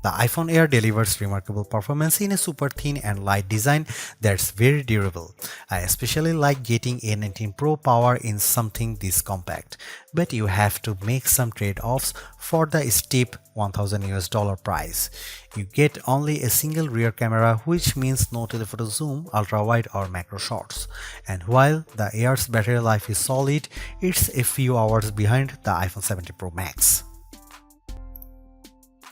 The iPhone Air delivers remarkable performance in a super thin and light design that's very durable. I especially like getting A19 Pro power in something this compact, but you have to make some trade-offs for the steep $1,000 price. You get only a single rear camera, which means no telephoto zoom, ultra-wide or macro shots. And while the Air's battery life is solid, it's a few hours behind the iPhone 17 Pro Max.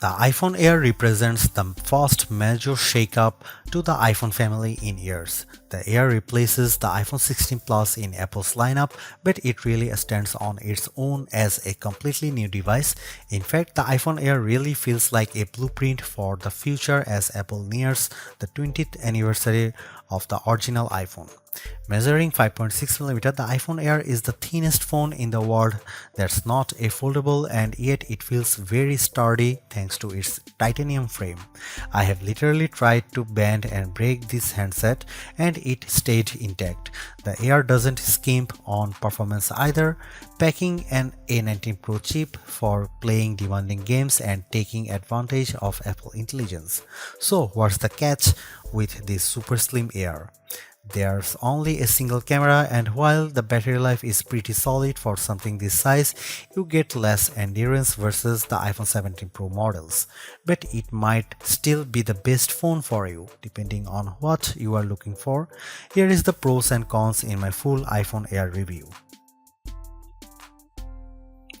The iPhone Air represents the first major shakeup to the iPhone family in years. The Air replaces the iPhone 16 Plus in Apple's lineup, but it really stands on its own as a completely new device. In fact, the iPhone Air really feels like a blueprint for the future as Apple nears the 20th anniversary of the original iPhone. Measuring 5.6mm, the iPhone Air is the thinnest phone in the world that's not a foldable, and yet it feels very sturdy thanks to its titanium frame. I have literally tried to bend and break this handset and it stayed intact. The Air doesn't skimp on performance either, packing an A19 Pro chip for playing demanding games and taking advantage of Apple intelligence. So what's the catch with this super slim Air? There's only a single camera, and while the battery life is pretty solid for something this size, you get less endurance versus the iPhone 17 Pro models. But it might still be the best phone for you, depending on what you are looking for. Here is the pros and cons in my full iPhone Air review.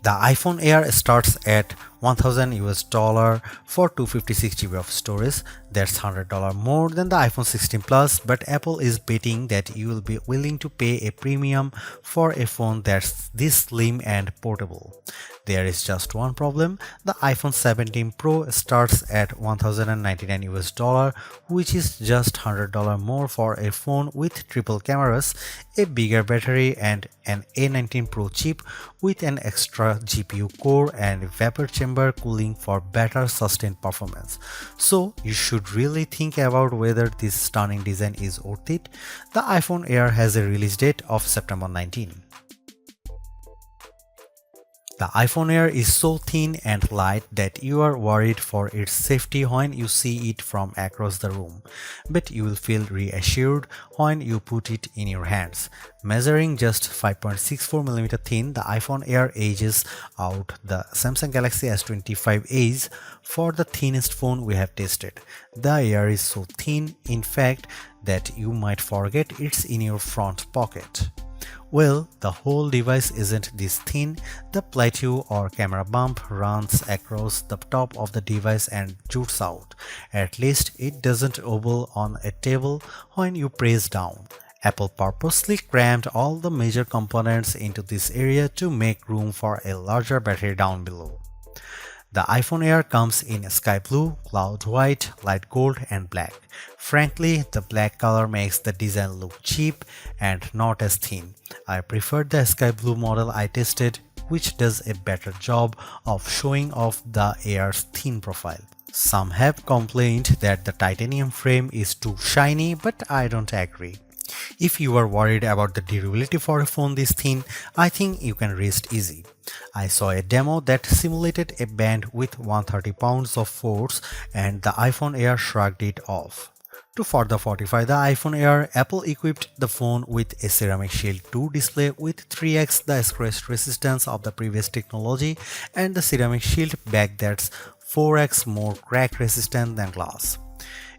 The iPhone Air starts at $1,000 for 256GB of storage. That's $100 more than the iPhone 16 Plus, but Apple is betting that you will be willing to pay a premium for a phone that's this slim and portable. There is just one problem. The iPhone 17 Pro starts at $1,099, which is just $100 more for a phone with triple cameras, a bigger battery, and an A19 Pro chip with an extra GPU core and vapor chamber cooling for better sustained performance. So you should really think about whether this stunning design is worth it. The iPhone Air has a release date of September 19. The iPhone Air is so thin and light that you are worried for its safety when you see it from across the room, but you will feel reassured when you put it in your hands. Measuring just 5.64mm thin, the iPhone Air edges out the Samsung Galaxy S25 Edge for the thinnest phone we have tested. The Air is so thin, in fact, that you might forget it's in your front pocket. Well, the whole device isn't this thin. The plateau or camera bump runs across the top of the device and jutes out. At least it doesn't wobble on a table when you press down. Apple purposely crammed all the major components into this area to make room for a larger battery down below. The iPhone Air comes in sky blue, cloud white, light gold, and black. Frankly, the black color makes the design look cheap and not as thin. I preferred the sky blue model I tested, which does a better job of showing off the Air's thin profile. Some have complained that the titanium frame is too shiny, but I don't agree. If you are worried about the durability for a phone this thin, I think you can rest easy. I saw a demo that simulated a band with 130 pounds of force, and the iPhone Air shrugged it off. To further fortify the iPhone Air, Apple equipped the phone with a Ceramic Shield 2 display with 3x the scratch resistance of the previous technology and the Ceramic Shield back that's 4x more crack resistant than glass.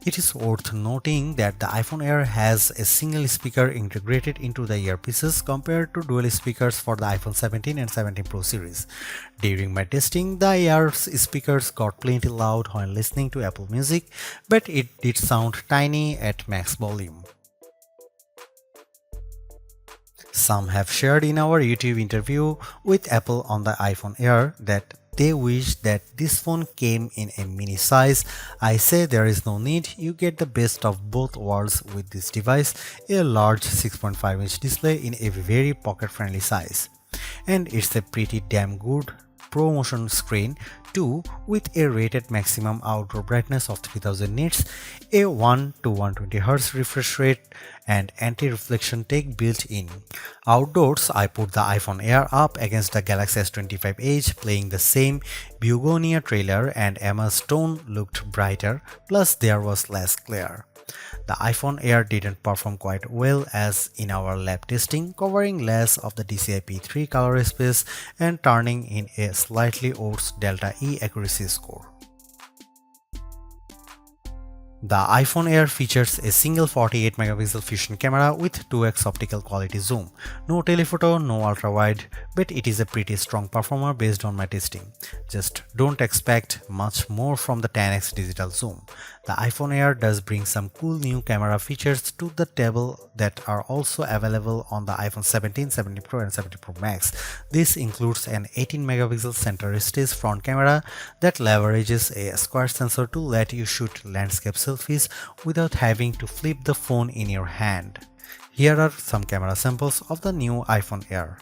It is worth noting that the iPhone Air has a single speaker integrated into the earpieces compared to dual speakers for the iPhone 17 and 17 Pro series. During my testing, the Air's speakers got plenty loud when listening to Apple Music, but it did sound tiny at max volume. Some have shared in our YouTube interview with Apple on the iPhone Air that they wish that this phone came in a mini size. I say there is no need, you get the best of both worlds with this device, a large 6.5-inch display in a very pocket-friendly size. And it's a pretty damn good ProMotion screen, 2 with a rated maximum outdoor brightness of 3000 nits, a 1 to 120 Hz refresh rate, and anti-reflection tech built in. Outdoors, I put the iPhone Air up against the Galaxy S25 Edge, playing the same Begonia trailer, and Emma's tone looked brighter, plus there was less glare. The iPhone Air didn't perform quite well as in our lab testing, covering less of the DCI-P3 color space and turning in a slightly worse Delta E accuracy score. The iPhone Air features a single 48 megapixel fusion camera with 2x optical quality zoom. No telephoto, no ultra-wide, but it is a pretty strong performer based on my testing. Just don't expect much more from the 10x digital zoom. The iPhone Air does bring some cool new camera features to the table that are also available on the iPhone 17, 17 Pro and 17 Pro Max. This includes an 18 megapixel center stage front camera that leverages a square sensor to let you shoot landscape selfies without having to flip the phone in your hand. Here are some camera samples of the new iPhone Air.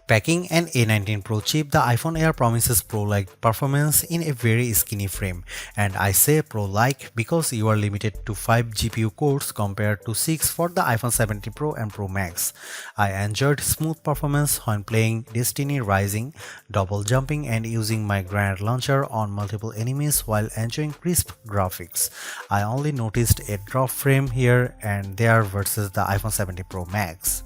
Packing an A19 Pro chip, the iPhone Air promises Pro-like performance in a very skinny frame, and I say Pro-like because you are limited to 5 GPU cores compared to 6 for the iPhone 17 Pro and Pro Max. I enjoyed smooth performance when playing Destiny Rising, double jumping and using my grenade launcher on multiple enemies while enjoying crisp graphics. I only noticed a drop frame here and there versus the iPhone 17 Pro Max.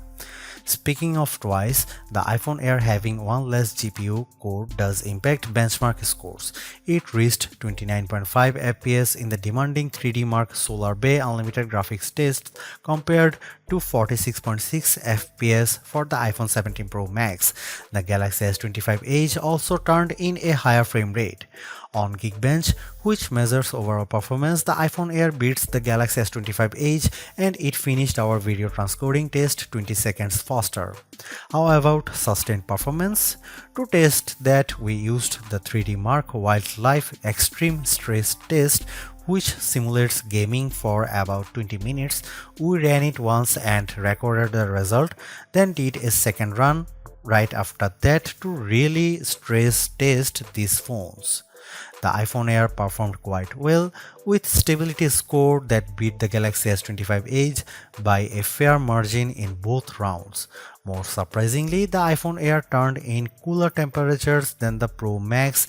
Speaking of twice, the iPhone Air having one less GPU core does impact benchmark scores. It reached 29.5 FPS in the demanding 3D Mark Solar Bay Unlimited graphics test compared to 46.6 FPS for the iPhone 17 Pro Max. The Galaxy S25 Edge also turned in a higher frame rate. On Geekbench, which measures overall performance, the iPhone Air beats the Galaxy S25 Edge and it finished our video transcoding test 20 seconds faster. How about sustained performance? To test that, we used the 3D Mark Wildlife Extreme Stress Test, which simulates gaming for about 20 minutes. We ran it once and recorded the result, then did a second run right after that to really stress test these phones. The iPhone Air performed quite well, with stability score that beat the Galaxy S25 Edge by a fair margin in both rounds. More surprisingly, the iPhone Air turned in cooler temperatures than the Pro Max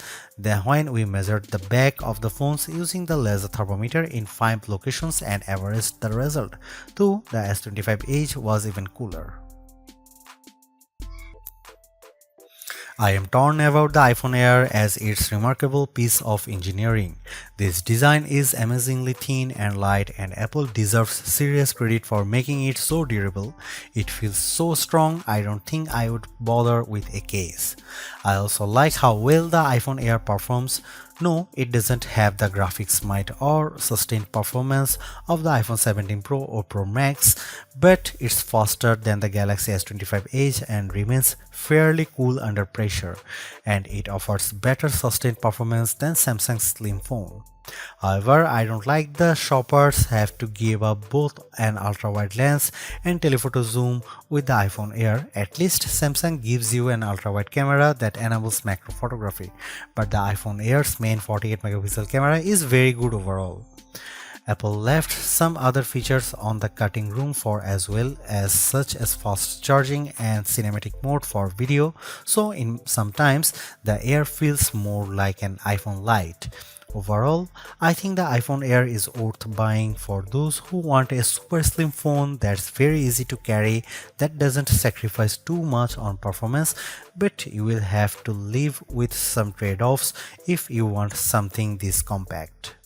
when we measured the back of the phones using the laser thermometer in 5 locations and averaged the result, though the S25 Edge was even cooler. I am torn about the iPhone Air as its remarkable piece of engineering. This design is amazingly thin and light, and Apple deserves serious credit for making it so durable. It feels so strong, I don't think I would bother with a case. I also like how well the iPhone Air performs. No, it doesn't have the graphics might or sustained performance of the iPhone 17 Pro or Pro Max, but it's faster than the Galaxy S25 Edge and remains fairly cool under pressure, and it offers better sustained performance than Samsung's slim phone. However, I don't like the shoppers have to give up both an ultra-wide lens and telephoto zoom with the iPhone Air. At least Samsung gives you an ultra-wide camera that enables macro photography, but the iPhone Air's main 48 megapixel camera is very good overall. Apple left some other features on the cutting room floor as well, as such as fast charging and cinematic mode for video, so in sometimes the Air feels more like an iPhone Lite. Overall, I think the iPhone Air is worth buying for those who want a super slim phone that's very easy to carry, that doesn't sacrifice too much on performance, but you will have to live with some trade-offs if you want something this compact.